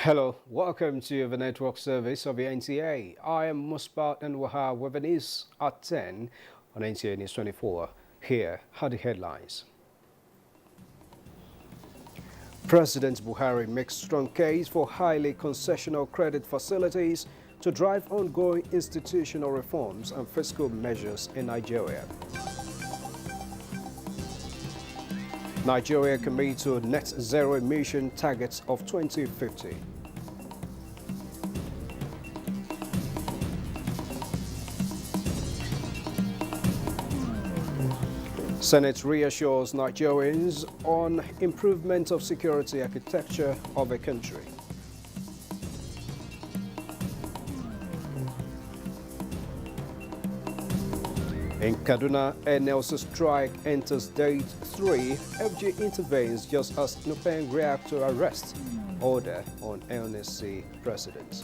Hello, welcome to the network service of the NTA. I am Musbat and Wahab with the news at 10 on NTA News 24. Here are the headlines. President Buhari makes strong case for highly concessional credit facilities to drive ongoing institutional reforms and fiscal measures in Nigeria. Nigeria commits to net zero emission targets of 2050. Senate reassures Nigerians on improvement of security architecture of the country. In Kaduna, NLC strike enters day 3. FG intervenes just as Nupeng reacts to arrest order on NSC president.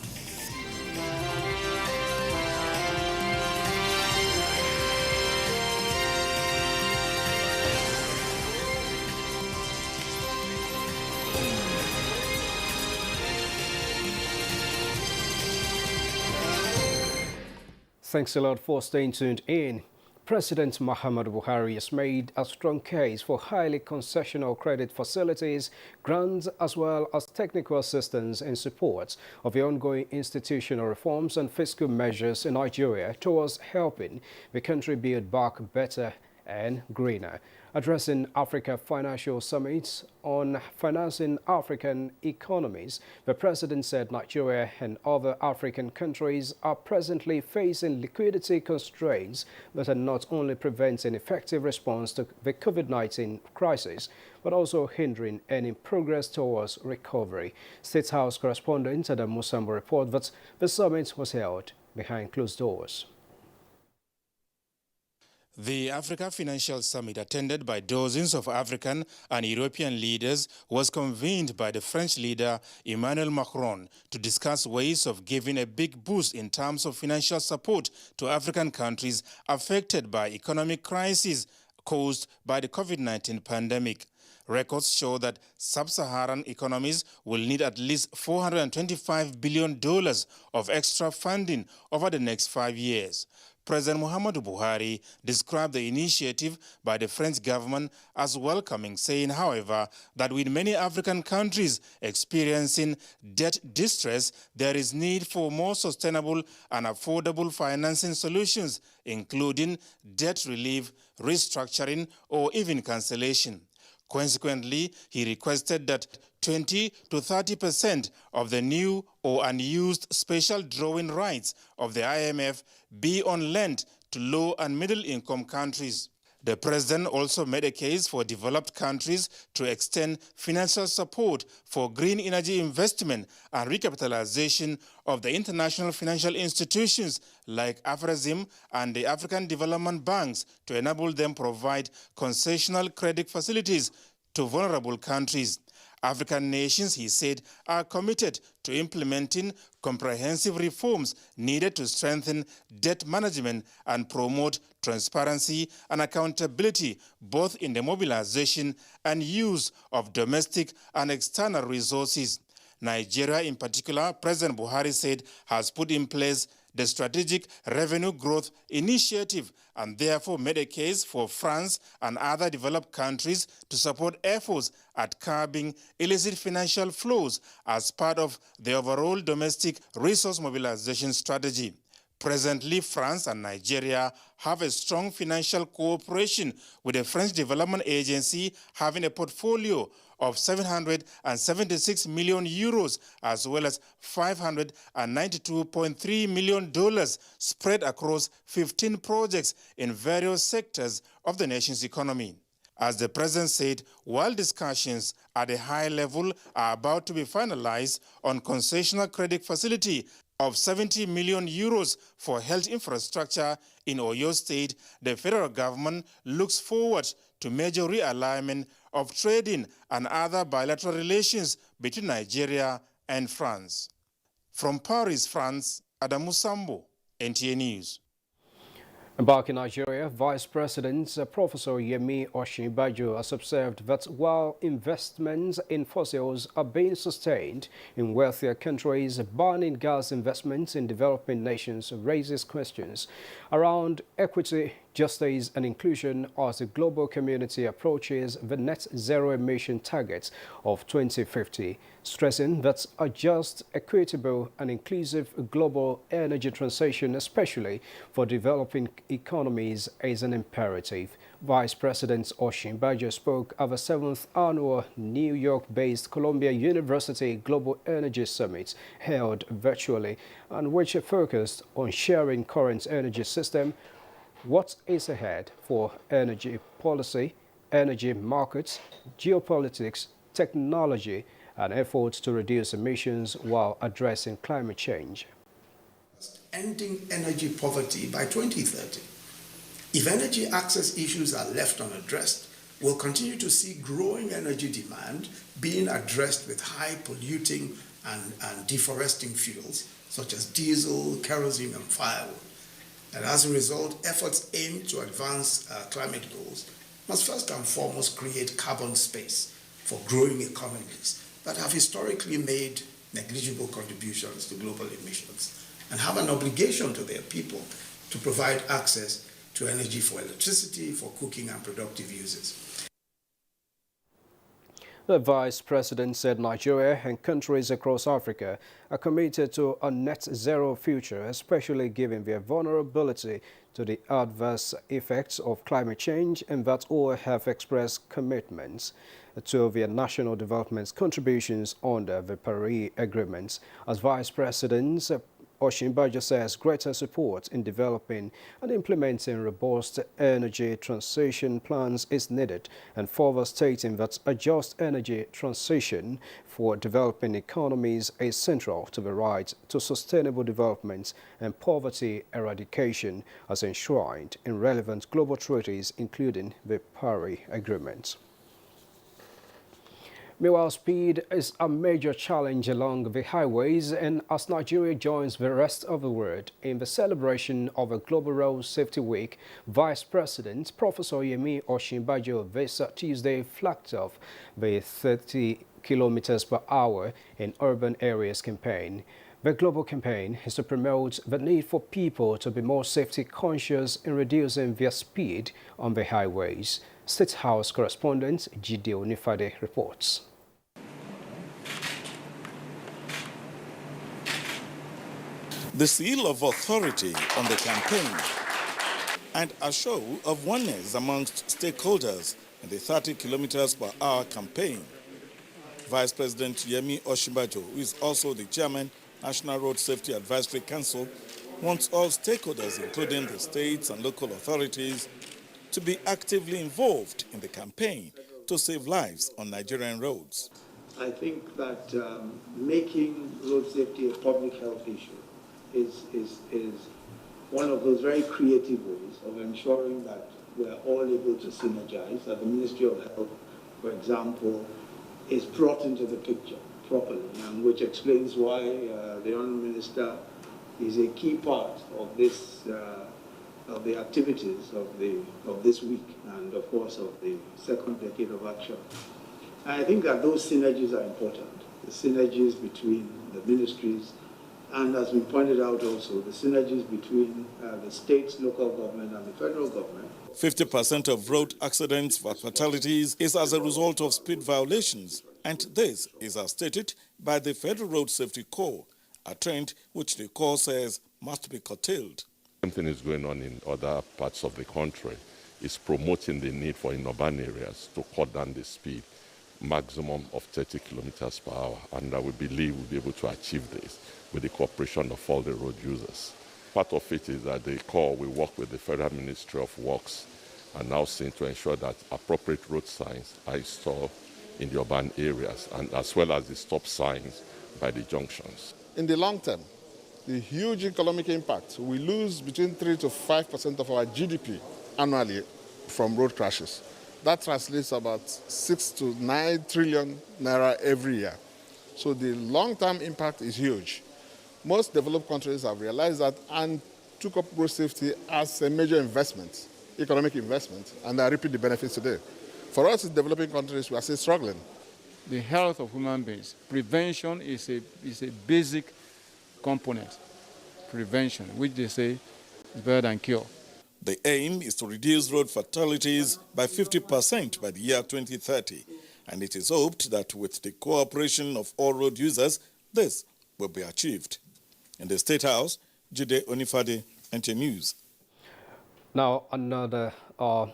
Thanks a lot for staying tuned in. President Muhammadu Buhari has made a strong case for highly concessional credit facilities, grants, as well as technical assistance in support of the ongoing institutional reforms and fiscal measures in Nigeria towards helping the country build back better and greener. Addressing Africa Financial Summit on financing African economies, the president said Nigeria and other African countries are presently facing liquidity constraints that are not only preventing effective response to the COVID-19 crisis, but also hindering any progress towards recovery. State House correspondent Adam Musambo reports that the summit was held behind closed doors. The Africa Financial Summit, attended by dozens of African and European leaders, was convened by the French leader Emmanuel Macron to discuss ways of giving a big boost in terms of financial support to African countries affected by economic crises caused by the COVID-19 pandemic. Records show that sub-Saharan economies will need at least $425 billion of extra funding over the next 5 years. President Muhammadu Buhari described the initiative by the French government as welcoming, saying, however, that with many African countries experiencing debt distress, there is need for more sustainable and affordable financing solutions, including debt relief, restructuring, or even cancellation. Consequently, he requested that 20 to 30% of the new or unused special drawing rights of the IMF be on lent to low and middle-income countries. The president also made a case for developed countries to extend financial support for green energy investment and recapitalization of the international financial institutions like Afrexim and the African Development Banks to enable them provide concessional credit facilities to vulnerable countries. African nations, he said, are committed to implementing comprehensive reforms needed to strengthen debt management and promote transparency and accountability, both in the mobilization and use of domestic and external resources. Nigeria, in particular, President Buhari said, has put in place the Strategic Revenue Growth Initiative and therefore made a case for France and other developed countries to support efforts at curbing illicit financial flows as part of the overall domestic resource mobilization strategy. Presently, France and Nigeria have a strong financial cooperation, with the French Development Agency having a portfolio of 776 million euros as well as $592.3 million spread across 15 projects in various sectors of the nation's economy. As the president said, while discussions at a high level are about to be finalized on concessional credit facility of 70 million euros for health infrastructure in Oyo State, the federal government looks forward to major realignment of trading and other bilateral relations between Nigeria and France. From Paris, France, Adam Musambo, NTA News. Back in Nigeria, Vice President Professor Yemi Osinbajo has observed that while investments in fossils are being sustained in wealthier countries, banning gas investments in developing nations raises questions around equity, justice and inclusion as the global community approaches the net zero emission targets of 2050, stressing that a just, equitable and inclusive global energy transition, especially for developing economies, is an imperative. Vice President Osinbajo spoke at the 7th annual New York-based Columbia University Global Energy Summit held virtually, and which focused on sharing current energy system, what is ahead for energy policy, energy markets, geopolitics, technology, and efforts to reduce emissions while addressing climate change. Ending energy poverty by 2030. If energy access issues are left unaddressed, we'll continue to see growing energy demand being addressed with high polluting and deforesting fuels such as diesel, kerosene, and firewood. And as a result, efforts aimed to advance climate goals must first and foremost create carbon space for growing economies that have historically made negligible contributions to global emissions and have an obligation to their people to provide access to energy for electricity, for cooking and productive uses. The Vice President said Nigeria and countries across Africa are committed to a net zero future, especially given their vulnerability to the adverse effects of climate change, and that all have expressed commitments to their national development contributions under the Paris Agreement. As Vice President Osinbajo says greater support in developing and implementing robust energy transition plans is needed, and further stating that a just energy transition for developing economies is central to the right to sustainable development and poverty eradication as enshrined in relevant global treaties, including the Paris Agreement. Meanwhile, speed is a major challenge along the highways, and as Nigeria joins the rest of the world in the celebration of a Global Road Safety Week, Vice President Professor Yemi Osinbajo this Tuesday flagged off the 30 kilometers per hour in urban areas campaign. The global campaign is to promote the need for people to be more safety conscious in reducing their speed on the highways. State House correspondent Jide Onifade reports. The seal of authority on the campaign and a show of oneness amongst stakeholders in the 30 kilometers per hour campaign. Vice President Yemi Osinbajo, who is also the chairman, National Road Safety Advisory Council, wants all stakeholders, including the states and local authorities, to be actively involved in the campaign to save lives on Nigerian roads. I think that making road safety a public health issue is one of those very creative ways of ensuring that we're all able to synergize, that the Ministry of Health, for example, is brought into the picture properly, and which explains why the Honourable Minister is a key part of this of the activities of this week, and of course of the second decade of action. And I think that those synergies are important. The synergies between the ministries, and as we pointed out also, the synergies between the states, local government, and the federal government. 50% of road accidents for fatalities is as a result of speed violations, and this is as stated by the Federal Road Safety Corps, a trend which the Corps says must be curtailed. Something is going on in other parts of the country. It's promoting the need for in urban areas to cut down the speed, maximum of 30 kilometers per hour, and we believe we'll be able to achieve this with the cooperation of all the road users. Part of it is that the Corps will work with the Federal Ministry of Works and Housing to ensure that appropriate road signs are installed in the urban areas, and as well as the stop signs by the junctions. In the long term, the huge economic impact, we lose between 3 to 5% of our GDP annually from road crashes. That translates about 6 to 9 trillion naira every year. So the long-term impact is huge. Most developed countries have realized that, and took up road safety as a major investment, economic investment, and they are reaping the benefits today. For us in developing countries, we are still struggling. The health of human beings. Prevention is a basic component. Prevention, which they say is better than cure. The aim is to reduce road fatalities by 50% by the year 2030. And it is hoped that with the cooperation of all road users, this will be achieved. In the State House, Jide Onifade, NTA News. Now, another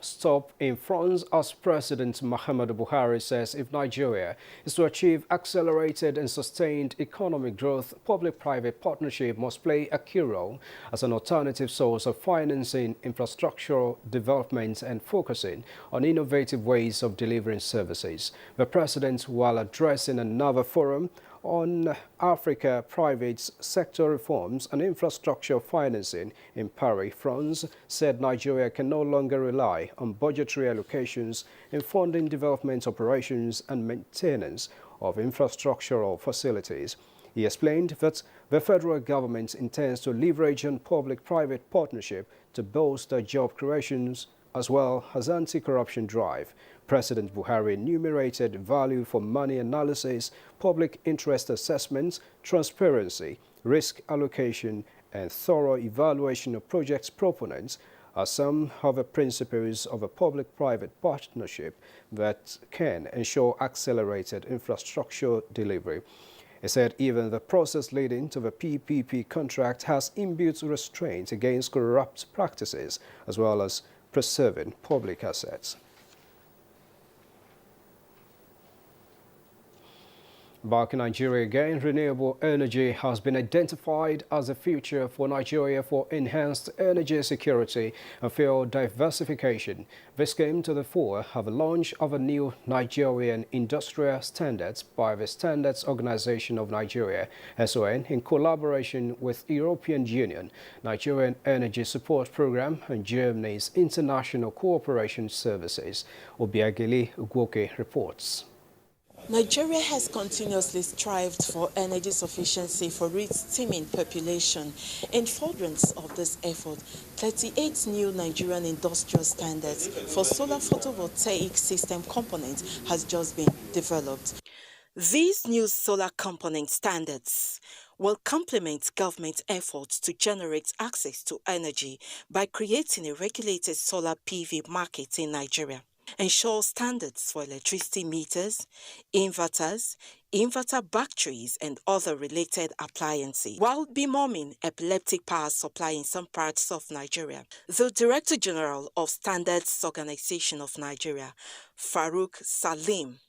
stop in France as President Muhammadu Buhari says if Nigeria is to achieve accelerated and sustained economic growth, public-private partnership must play a key role as an alternative source of financing infrastructural development and focusing on innovative ways of delivering services. The President, while addressing another forum on Africa private sector reforms and infrastructure financing in Paris, France, said Nigeria can no longer rely on budgetary allocations in funding development operations and maintenance of infrastructural facilities. He explained that the federal government intends to leverage on public-private partnership to bolster job creations as well as anti-corruption drive. President Buhari enumerated value for money analysis, public interest assessments, transparency, risk allocation, and thorough evaluation of projects proponents are some of the principles of a public-private partnership that can ensure accelerated infrastructure delivery. He said even the process leading to the PPP contract has inbuilt restraint against corrupt practices as well as preserving public assets. Back in Nigeria again, renewable energy has been identified as a future for Nigeria for enhanced energy security and fuel diversification. This came to the fore at the launch of a new Nigerian industrial standards by the Standards Organization of Nigeria, SON, in collaboration with European Union, Nigerian Energy Support Program, and Germany's International Cooperation Services. Obiageli Ugwoke reports. Nigeria has continuously strived for energy sufficiency for its teeming population. In furtherance of this effort, 38 new Nigerian industrial standards for solar photovoltaic system components has just been developed. These new solar component standards will complement government efforts to generate access to energy by creating a regulated solar PV market in Nigeria. Ensure standards for electricity meters, inverters, inverter batteries, and other related appliances, while bemoaning epileptic power supply in some parts of Nigeria. The Director General of Standards Organization of Nigeria, Farouk Salim,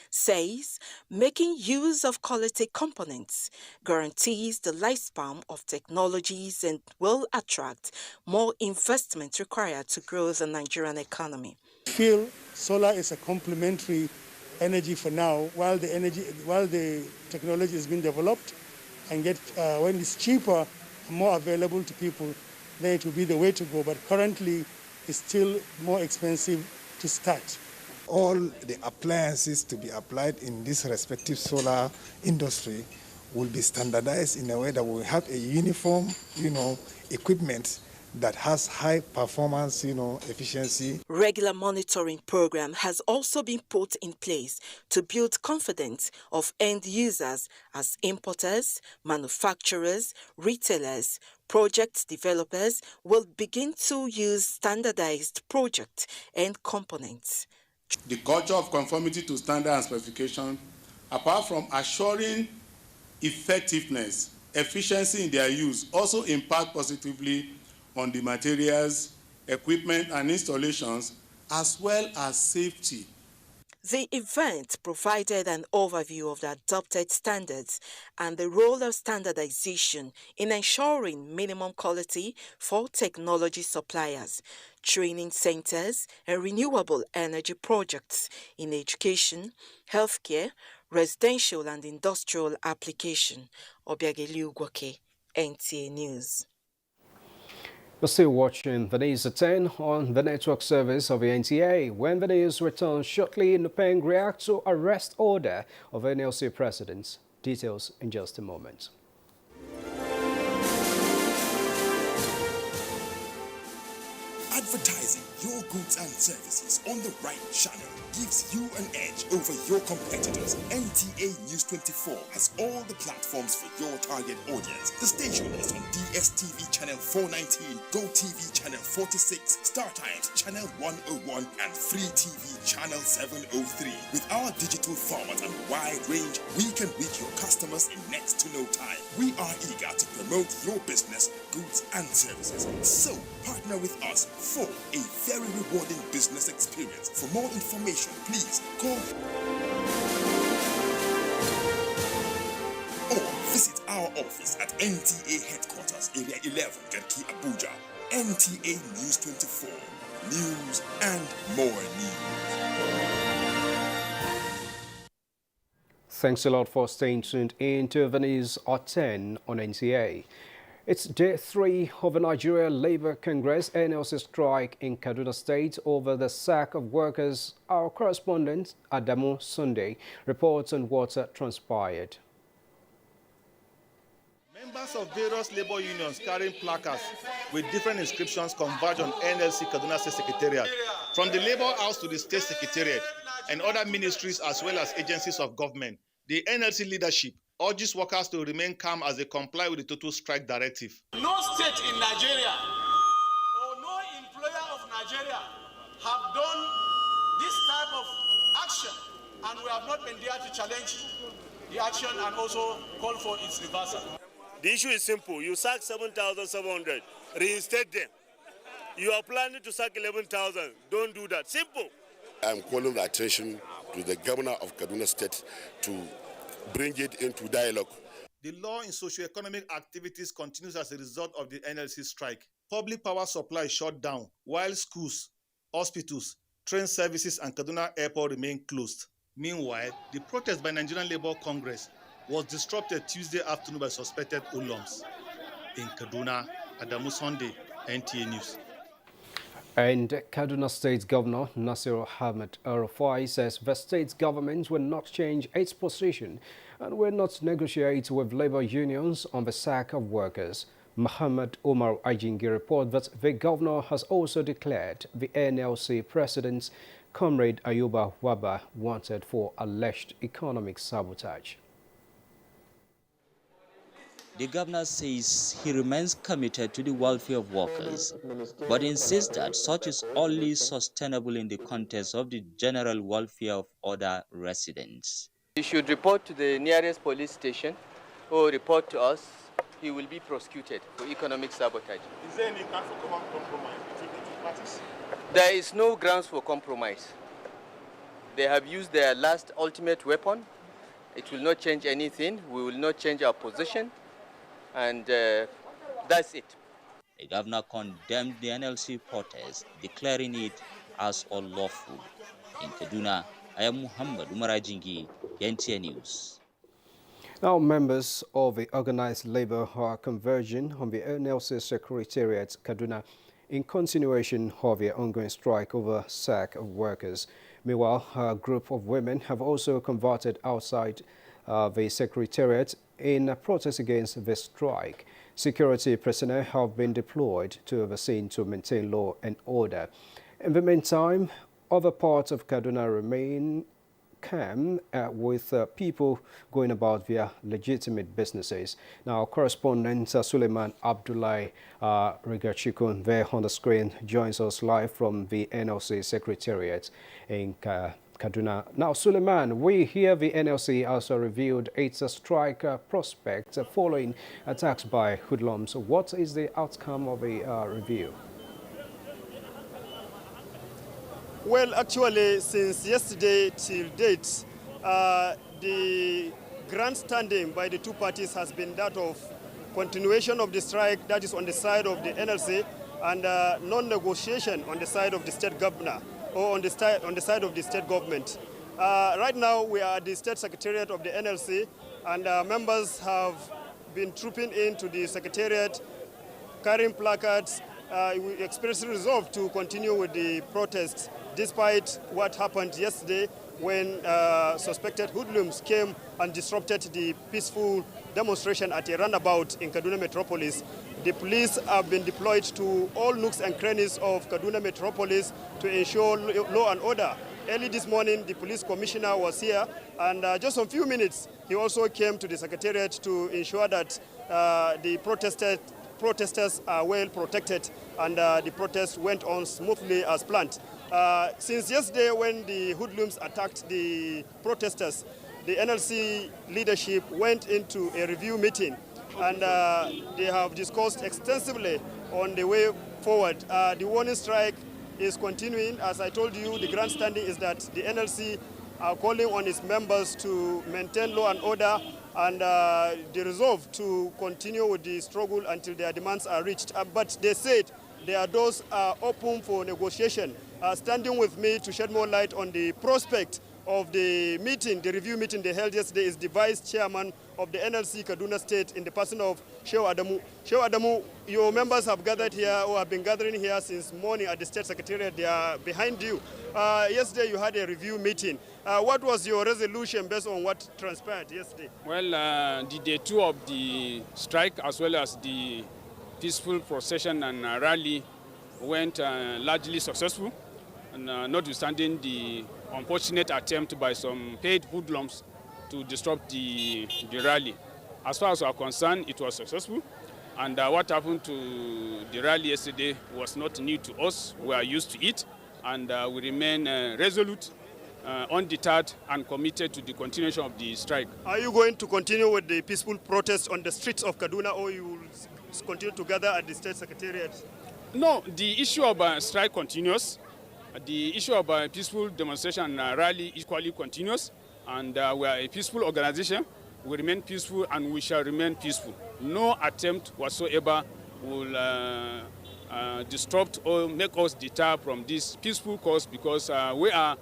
says making use of quality components guarantees the lifespan of technologies and will attract more investment required to grow the Nigerian economy. I feel solar is a complementary energy for now while the technology is being developed and when it's cheaper and more available to people, then it will be the way to go. But currently it's still more expensive to start. All the appliances to be applied in this respective solar industry will be standardized in a way that we have a uniform, equipment that has high performance, efficiency. Regular monitoring program has also been put in place to build confidence of end users as importers, manufacturers, retailers, project developers will begin to use standardized project and components. The culture of conformity to standard and specification, apart from assuring effectiveness, efficiency in their use, also impact positively on the materials, equipment, and installations, as well as safety. The event provided an overview of the adopted standards and the role of standardization in ensuring minimum quality for technology suppliers, training centers, and renewable energy projects in education, healthcare, residential and industrial application. Obiageli Ugwoke, NTA News. You're still watching the news at 10 on the network service of the NTA. When the news returns shortly, Nupeng reacts to arrest order of NLC presidents. Details in just a moment. Advertising your goods and services on the right channel gives you an edge over your competitors. NTA News 24 has all the platforms for your target audience. The station is on DSTV channel 419, GoTV channel 46, StarTimes channel 101, and Free TV channel 703. With our digital format and wide range, we can reach your customers in next to no time. We are eager to promote your business, goods, and services. So, partner with us for a very rewarding business experience. For more information, please call or visit our office at NTA Headquarters, Area 11, Garki, Abuja. NTA News 24. News and more news. Thanks a lot for staying tuned in to the news at 10 on NTA. It's day 3 of the Nigerian Labour Congress NLC strike in Kaduna State over the sack of workers. Our correspondent, Adamu Sunday, reports on what transpired. Members of various labour unions carrying placards with different inscriptions converge on NLC Kaduna State Secretariat, from the Labour House to the State Secretariat and other ministries as well as agencies of government. The NLC leadership urges workers to remain calm as they comply with the total strike directive. No state in Nigeria or no employer of Nigeria have done this type of action, and we have not been there to challenge the action and also call for its reversal. The issue is simple. You sack 7,700, reinstate them. You are planning to sack 11,000. Don't do that. Simple. I'm calling the attention to the governor of Kaduna State to bring it into dialogue. The law in socio-economic activities continues as a result of the NLC strike. Public power supply shut down, while schools, hospitals, train services and Kaduna Airport remain closed. Meanwhile, the protest by Nigerian Labour Congress was disrupted Tuesday afternoon by suspected hoodlums. In Kaduna, Adamu Sunday, NTA News. And Kaduna State Governor Nasir Ahmed El-Rufai says the state government will not change its position and will not negotiate with labor unions on the sack of workers. Muhammad Umar Ajingi reports that the governor has also declared the NLC president, Comrade Ayuba Waba, wanted for alleged economic sabotage. The governor says he remains committed to the welfare of workers, but insists that such is only sustainable in the context of the general welfare of other residents. He should report to the nearest police station or report to us. He will be prosecuted for economic sabotage. Is there any ground for compromise between the two parties? There is no grounds for compromise. They have used their last ultimate weapon. It will not change anything. We will not change our position. And that's it. The governor condemned the NLC protest, declaring it as unlawful. In Kaduna, I am Muhammad Umar Ajingi, NTA News. Now, members of the organized labor are converging on the NLC Secretariat, Kaduna, in continuation of their ongoing strike over sack of workers. Meanwhile, a group of women have also converted outside the Secretariat in a protest against the strike. Security personnel have been deployed to the scene to maintain law and order. In the meantime, other parts of Kaduna remain calm with people going about their legitimate businesses. Now, correspondent Suleiman Abdullahi Rigachikun there on the screen joins us live from the NLC Secretariat in Kaduna. Now, Suleiman, we hear the NLC also revealed its strike prospect following attacks by hoodlums. What is the outcome of the review? Well, actually, since yesterday till date, the grandstanding by the two parties has been that of continuation of the strike, that is on the side of the NLC, and non-negotiation on the side of the state governor, or on the side of the state government. Right now, we are at the State Secretariat of the NLC, and members have been trooping into the Secretariat, carrying placards. We expressly resolve to continue with the protests, despite what happened yesterday when suspected hoodlums came and disrupted the peaceful demonstration at a roundabout in Kaduna Metropolis. The police have been deployed to all nooks and crannies of Kaduna metropolis to ensure law and order. Early this morning, the police commissioner was here, and just a few minutes, he also came to the secretariat to ensure that the protesters are well protected, and the protest went on smoothly as planned. Since yesterday, when the hoodlums attacked the protesters, the NLC leadership went into a review meeting, and they have discussed extensively on the way forward. The warning strike is continuing. As I told you, the grandstanding is that the NLC are calling on its members to maintain law and order, and they resolve to continue with the struggle until their demands are reached. But they said their doors are open for negotiation. Standing with me to shed more light on the prospect of the meeting, the review meeting they held yesterday, is the vice chairman of the NLC Kaduna State in the person of Shehu Adamu. Shehu Adamu, your members have gathered here, or have been gathering here since morning at the State Secretariat. They are behind you. Yesterday you had a review meeting. What was your resolution based on what transpired yesterday? Well, the day 2 of the strike, as well as the peaceful procession and rally, went largely successful, and notwithstanding the unfortunate attempt by some paid hoodlums to disrupt the rally. As far as we are concerned, it was successful, and what happened to the rally yesterday was not new to us. We are used to it, and we remain resolute, undeterred, and committed to the continuation of the strike. Are you going to continue with the peaceful protest on the streets of Kaduna, or you will continue to gather at the State Secretariat? No, the issue of strike continues. The issue of peaceful demonstration and rally equally continues, and we are a peaceful organization. We remain peaceful, and we shall remain peaceful. No attempt whatsoever will disrupt or make us deter from this peaceful cause, because we are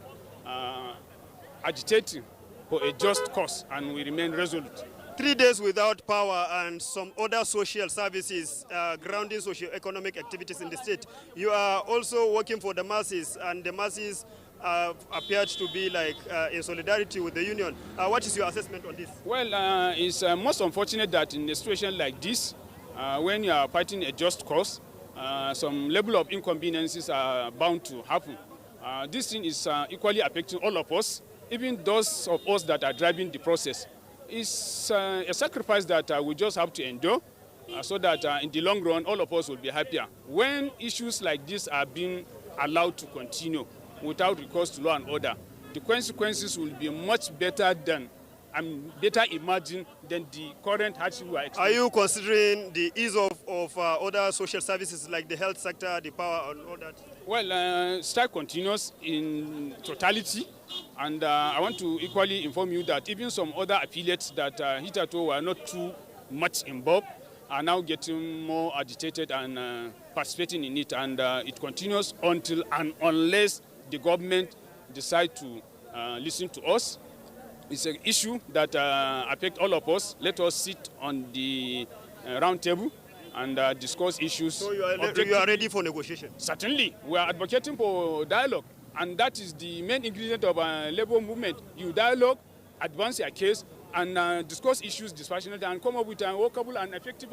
agitating for a just cause, and we remain resolute. 3 days without power and some other social services grounding socio-economic activities in the state. You are also working for the masses, and the masses appeared to be like in solidarity with the union. What is your assessment on this? Well, it's most unfortunate that in a situation like this, when you are fighting a just cause, some level of inconveniences are bound to happen. This thing is equally affecting all of us, even those of us that are driving the process. It's a sacrifice that we just have to endure, so that in the long run, all of us will be happier. When issues like this are being allowed to continue without recourse to law and order, the consequences will be much better than, better imagined than the current hardship we are experiencing. Are you considering the ease of other social services like the health sector, the power, and all that? Well, strike continues in totality, and I want to equally inform you that even some other affiliates that hitherto were not too much involved are now getting more agitated and participating in it, and it continues until and unless the government decide to listen to us. It's an issue that affects all of us. Let us sit on the round table and discuss issues. So you are ready for negotiation? Certainly. We are advocating for dialogue, and that is the main ingredient of a labor movement. You dialogue, advance your case, and discuss issues dispassionately, and come up with a workable and effective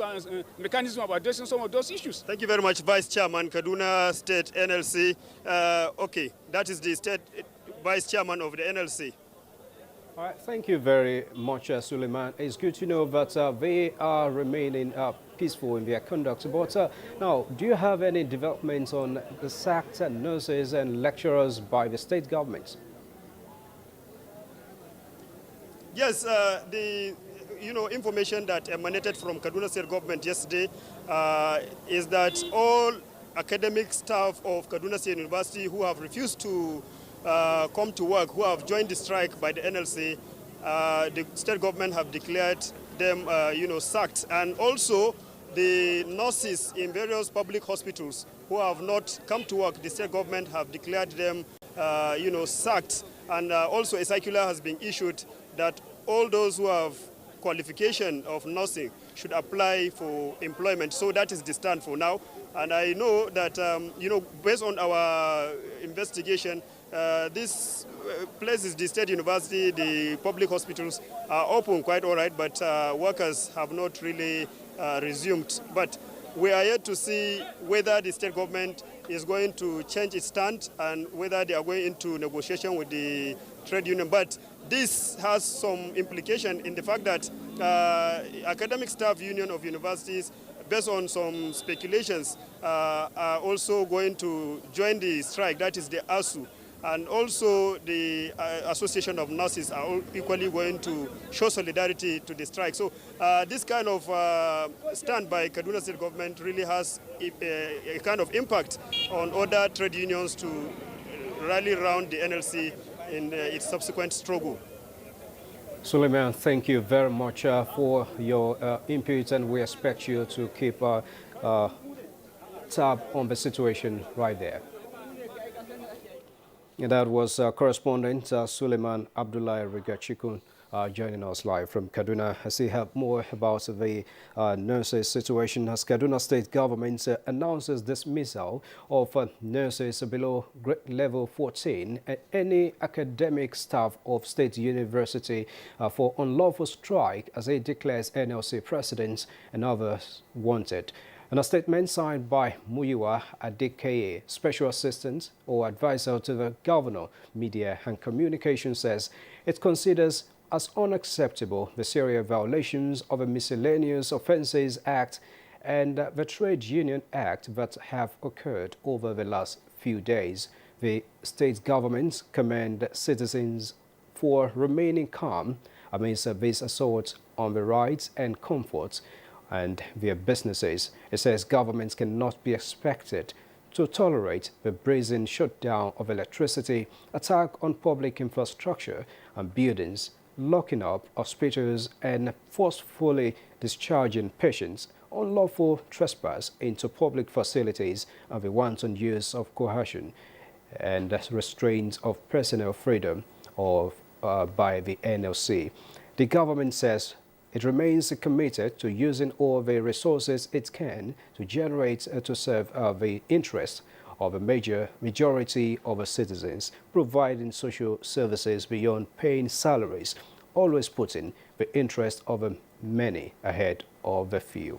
mechanism of addressing some of those issues. Thank you very much, Vice Chairman, Kaduna State NLC. Okay, that is the State Vice Chairman of the NLC. All right, thank you very much, Suleiman. It's good to know that they are remaining peaceful in their conduct. But now, do you have any developments on the sacked nurses and lecturers by the state government? Yes, the information that emanated from Kaduna State government yesterday is that all academic staff of Kaduna State University who have refused to come to work, who have joined the strike by the NLC, the state government have declared them, sacked. And also the nurses in various public hospitals who have not come to work, the state government have declared them, sacked. And also a circular has been issued that all those who have qualification of nursing should apply for employment. So that is the stand for now. And I know that, based on our investigation, this places, the state university, the public hospitals are open quite all right, but workers have not really resumed. But we are yet to see whether the state government is going to change its stand and whether they are going into negotiation with the trade union. But this has some implication in the fact that academic staff union of universities, based on some speculations, are also going to join the strike, that is the ASU. And also the Association of Nurses are equally going to show solidarity to the strike. So this kind of stand by Kaduna State government really has a kind of impact on other trade unions to rally around the NLC in its subsequent struggle. Suleiman, thank you very much for your input, and we expect you to keep tab on the situation right there. And that was correspondent Suleiman Abdullahi Rigachikun joining us live from Kaduna. As he have more about the nurses situation, as Kaduna State government announces dismissal of nurses below grade level 14 and any academic staff of state university for unlawful strike, as it declares NLC presidents and others wanted. In a statement signed by Muyiwa Adekeye, Special Assistant or Advisor to the Governor, Media and Communication, says it considers as unacceptable the serious violations of the Miscellaneous Offences Act and the Trade Union Act that have occurred over the last few days. The state government commend citizens for remaining calm amidst these assaults on the rights and comforts and their businesses. It says governments cannot be expected to tolerate the brazen shutdown of electricity, attack on public infrastructure and buildings, locking up hospitals and forcefully discharging patients, unlawful trespass into public facilities, and the wanton use of coercion and restraints of personal freedom by the NLC. The government says it remains committed to using all the resources it can to generate to serve the interests of a majority of the citizens, providing social services beyond paying salaries, always putting the interest of the many ahead of the few.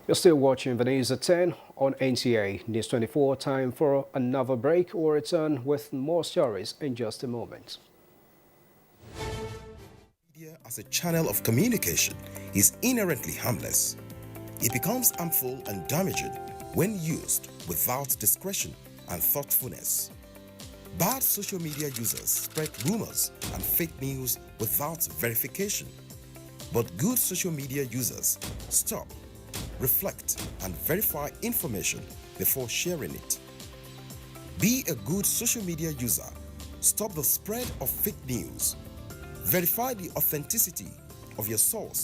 You're still watching the news at 10 on NTA News 24. Time for another break. We'll return with more stories in just a moment. As a channel of communication is inherently harmless. It becomes harmful and damaging when used without discretion and thoughtfulness. Bad social media users spread rumors and fake news without verification. But good social media users stop, reflect, and verify information before sharing it. Be a good social media user. Stop the spread of fake news. Verify the authenticity of your source